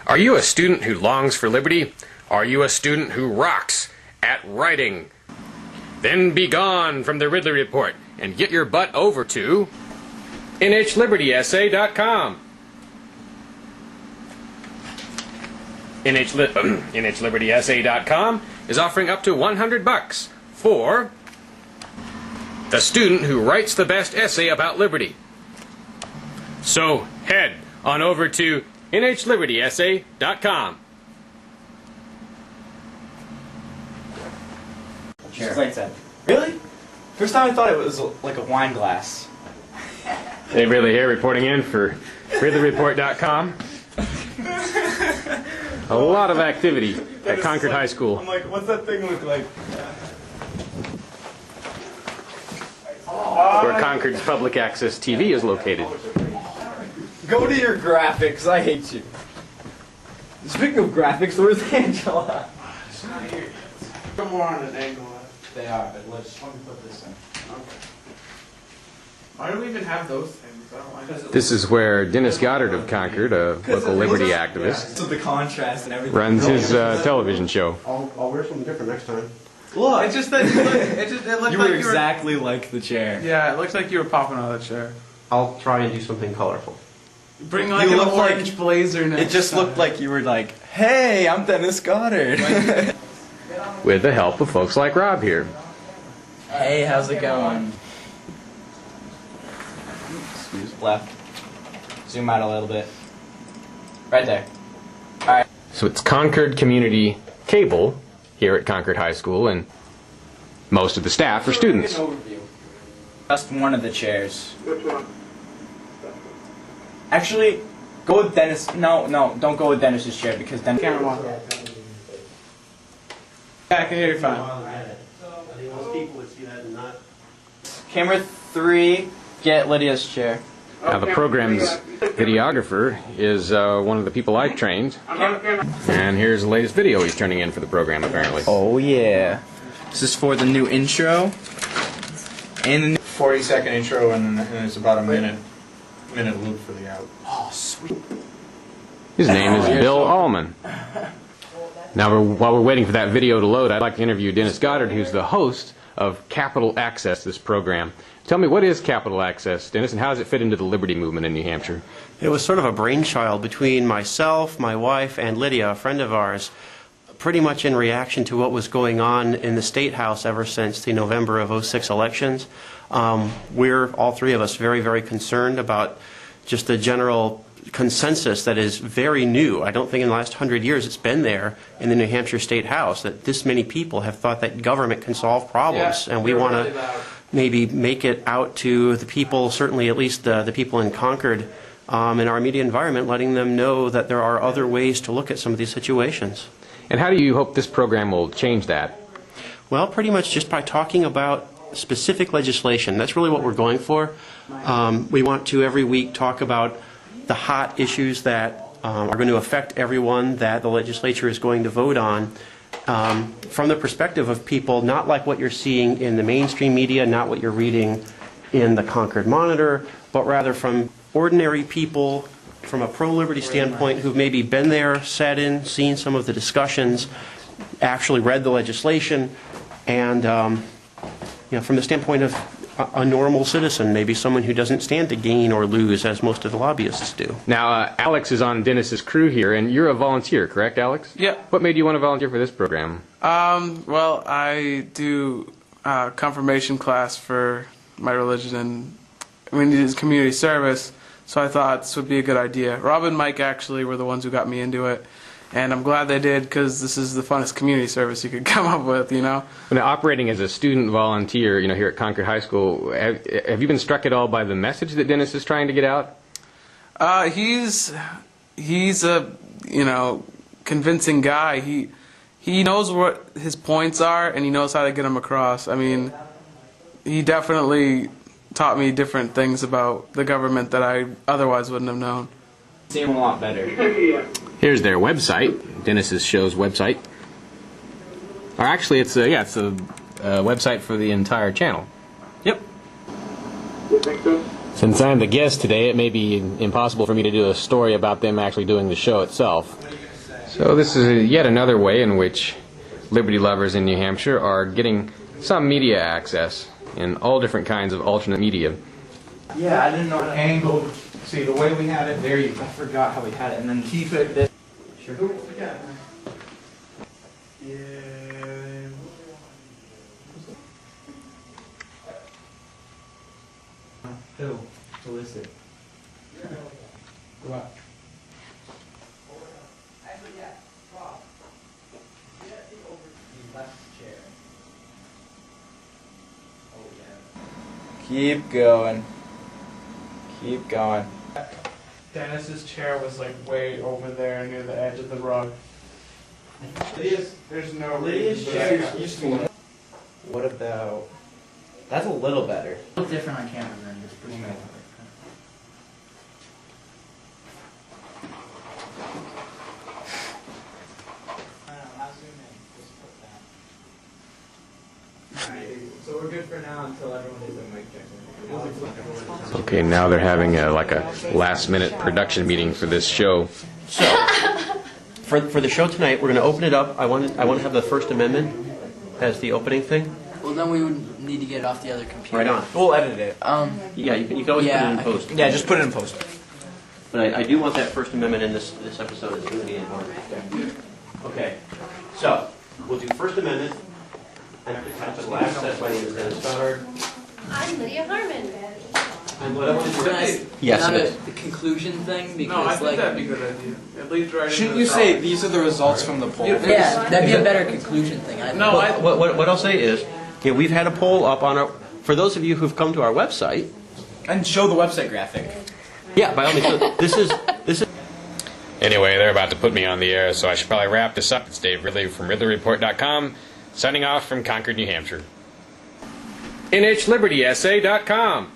Are you a student who longs for liberty? Are you a student who rocks at writing? Then be gone from the Ridley Report and get your butt over to nhlibertyessay.com. nhlibertyessay.com is offering up to $100 for the student who writes the best essay about liberty. So head on over to nhlibertyessay.com. Sure. Really? First time I thought it was like a wine glass. Dave Ridley here, reporting in for RidleyReport.com. A lot of activity at Concord High School. I'm like, what's that thing look like? Where Concord's public access TV is located. Go to your graphics, I hate you. Speaking of graphics, where's Angela? It's not here yet. Come more on an angle. They are, but let me put this in. Okay. Why do we even have those things? I don't like it. This is where Dennis Goddard of Concord, a local liberty activist, So the contrast and everything. runs his television show. I'll wear something different next time. Look, It's just that it looked you like were exactly like the chair. Yeah, it looks like you were popping out of the chair. I'll try and do something colorful. Bring like You an look like- orange blazer next It just looked like you were like, hey, I'm Dennis Goddard. With the help of folks like Rob here. Hey, how's it going? Excuse left. Zoom out a little bit. Right there. Alright. So it's Concord Community Cable here at Concord High School, and most of the staff are students. Overview. Just one of the chairs. Which one? Actually, go with Dennis. No, don't go with Dennis's chair because Dennis. Yeah, I can hear you fine. Most people would see that and not. Camera 3, get Lydia's chair. Now the program's videographer is one of the people I trained, and here's the latest video he's turning in for the program apparently. Oh yeah. This is for the new intro. And the new 40-second intro and it's about a minute loop for the out. oh sweet. His name is Bill Allman. Now while we're waiting for that video to load, I'd like to interview Dennis Goddard, who's the host of Capital Access, this program. Tell me, what is Capital Access, Dennis, and how does it fit into the liberty movement in New Hampshire? It was sort of a brainchild between myself, my wife, and Lydia, a friend of ours, pretty much in reaction to what was going on in the State House ever since the November of '06 elections. We're, all three of us, very, very concerned about just the general consensus that is very new. I don't think in the last 100 years it's been there in the New Hampshire State House that this many people have thought that government can solve problems, and we want to maybe make it out to the people, certainly at least the people in Concord, in our media environment, letting them know that there are other ways to look at some of these situations. And how do you hope this program will change that? Well, pretty much just by talking about specific legislation. That's really what we're going for. We want to every week talk about the hot issues that are going to affect everyone that the legislature is going to vote on, from the perspective of people not like what you're seeing in the mainstream media, not what you're reading in the Concord Monitor, but rather from ordinary people from a pro-liberty standpoint who've maybe been there, sat in, seen some of the discussions, actually read the legislation, and from the standpoint of a normal citizen, maybe someone who doesn't stand to gain or lose as most of the lobbyists do. Now, Alex is on Dennis's crew here, and you're a volunteer, correct, Alex? Yeah. What made you want to volunteer for this program? Well, I do confirmation class for my religion, and we needed community service, so I thought this would be a good idea. Rob and Mike actually were the ones who got me into it, and I'm glad they did because this is the funnest community service you could come up with, you know. Now, operating as a student volunteer, here at Concord High School, have you been struck at all by the message that Dennis is trying to get out? He's a convincing guy. He knows what his points are and he knows how to get them across. I mean, he definitely taught me different things about the government that I otherwise wouldn't have known. Seem a lot better. Here's their website, Dennis's show's website. Or actually, it's a website for the entire channel. Yep. You think so? Since I'm the guest today, it may be impossible for me to do a story about them actually doing the show itself. So this is yet another way in which liberty lovers in New Hampshire are getting some media access in all different kinds of alternate media. Yeah, I didn't know how to angle. See, the way we had it there, I forgot how we had it, and then keep it this. Sure. Yeah. Who is it? What? Keep going. Keep going. Dennis's chair was like way over there near the edge of the rug. There's no reason. What about? That's a little better. Look different on camera than just pushing it. So we're good for now until everyone is at mic check. Okay, now they're having like a last-minute production meeting for this show. So, for the show tonight, we're going to open it up. I want to have the First Amendment as the opening thing. Well, then we would need to get it off the other computer. Right on. We'll edit it. Yeah, you can always put it in post. Yeah, just put it in post. But I do want that First Amendment in this episode. It's going to be important. Okay, so we'll do First Amendment. And at the last step, my name is Dennis Goddard. I'm Lydia Harmon. And what I want to do Nice. Yes, Not it is. the conclusion thing because No, I think like that'd be a good idea. At least right. Shouldn't into you the say topic. these are the results from the poll? yeah, that'd be a better conclusion thing. I think. No, I. What I'll say is, we've had a poll up on our. For those of you who've come to our website. And show the website graphic. Yeah, by all means. So this is. Anyway, they're about to put me on the air, so I should probably wrap this up. It's Dave Ridley from RidleyReport.com, signing off from Concord, New Hampshire. NHLibertySA.com.